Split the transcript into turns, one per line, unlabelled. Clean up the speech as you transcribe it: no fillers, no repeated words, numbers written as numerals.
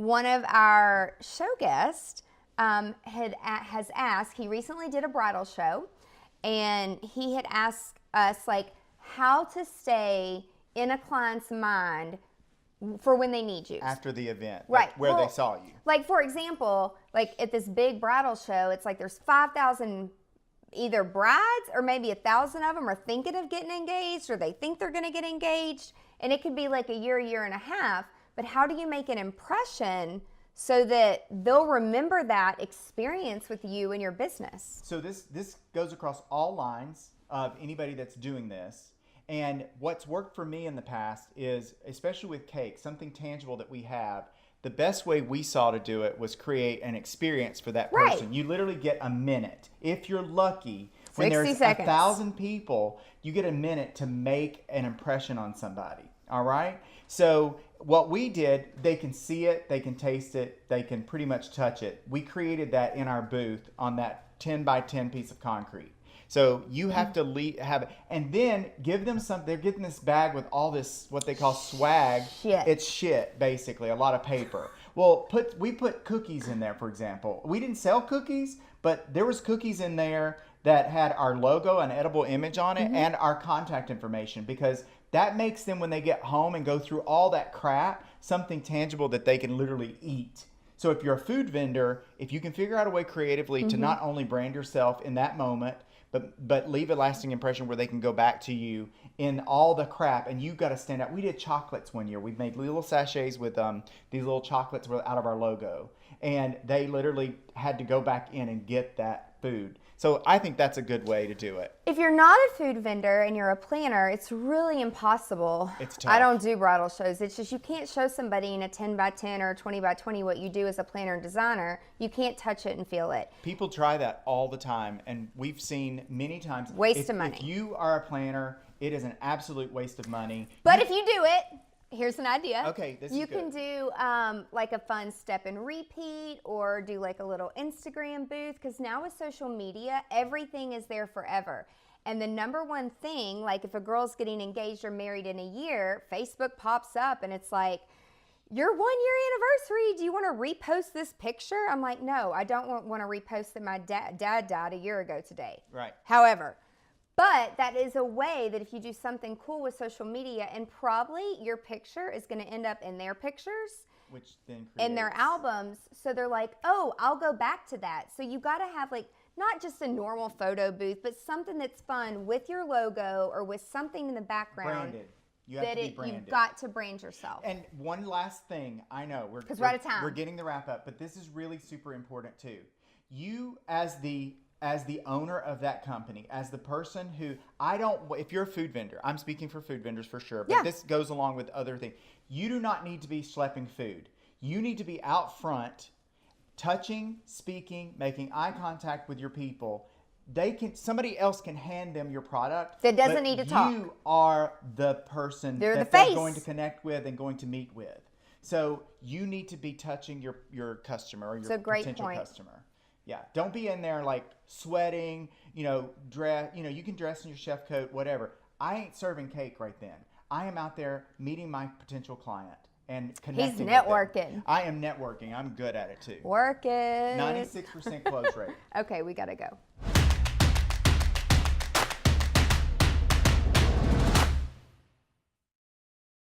one of our show guests has asked, he recently did a bridal show, and he had asked us like how to stay in a client's mind for when they need you.
After the event,
right?
Like where they saw you.
Like for example, like at this big bridal show, it's like there's 5,000 either brides or maybe 1,000 of them are thinking of getting engaged or they think they're going to get engaged, and it could be like a year and a half. But how do you make an impression so that they'll remember that experience with you and your business?
So this goes across all lines of anybody that's doing this. And what's worked for me in the past is, especially with cake, something tangible that we have, the best way we saw to do it was create an experience for that person.
Right.
You literally get a minute. If you're lucky, when
60
there's
seconds.
1,000 people, you get a minute to make an impression on somebody. All right? So what we did, they can see it, they can taste it, they can pretty much touch it. We created that in our booth on that 10 by 10 piece of concrete. So you have to have it, and then give them something. They're getting this bag with all this, what they call swag.
Shit.
It's shit, basically, a lot of paper. Well, we put cookies in there, for example. We didn't sell cookies, but there was cookies in there that had our logo, an edible image on it, and our contact information, because that makes them, when they get home and go through all that crap, something tangible that they can literally eat. So if you're a food vendor, if you can figure out a way creatively to not only brand yourself in that moment, but leave a lasting impression where they can go back to you in all the crap, and you got to stand out. We did chocolates one year. We made little sachets with these little chocolates out of our logo, and they literally had to go back in and get that food. So I think that's a good way to do it.
If you're not a food vendor and you're a planner, it's really impossible.
It's tough.
I don't do bridal shows. It's just you can't show somebody in a 10 by 10 or a 20 by 20 what you do as a planner and designer. You can't touch it and feel it.
People try that all the time, and we've seen many times.
Waste of money.
If you are a planner, it is an absolute waste of money.
But if you do it, here's an idea.
Okay, this is
You can
good.
do like a fun step and repeat, or do like a little Instagram booth, because now with social media, everything is there forever. And the number one thing, like if a girl's getting engaged or married in a year, Facebook pops up and it's like, your 1 year anniversary, do you want to repost this picture? I'm like, no, I don't want to repost that my dad died a year ago today.
Right.
However, but that is a way that if you do something cool with social media, and probably your picture is going to end up in their pictures,
Which then
in their
creates-
albums. So they're like, oh, I'll go back to that. So you got to have like, not just a normal photo booth, but something that's fun with your logo or with something in the background.
Branded. You have to be branded.
You've got to brand yourself.
And one last thing, I know we're
'Cause we're out of time.
We're getting the wrap up, but this is really super important too. You as the owner of that company, as the person who, if you're a food vendor, I'm speaking for food vendors for sure, but
Yeah.
this goes along with other things. You do not need to be schlepping food. You need to be out front, touching, speaking, making eye contact with your people. Somebody else can hand them your product.
That doesn't
but
need to talk.
You are the person
They're
that
the
they're
face.
going to connect with and going to meet with. So you need to be touching your customer or your
It's a great
potential
point.
customer. Yeah, don't be in there like sweating, dress, you can dress in your chef coat, whatever. I ain't serving cake right then. I am out there meeting my potential client and connecting.
He's
with
networking.
them. I am networking. I'm good at it too.
Work it.
96% close rate.
Okay, we got to go.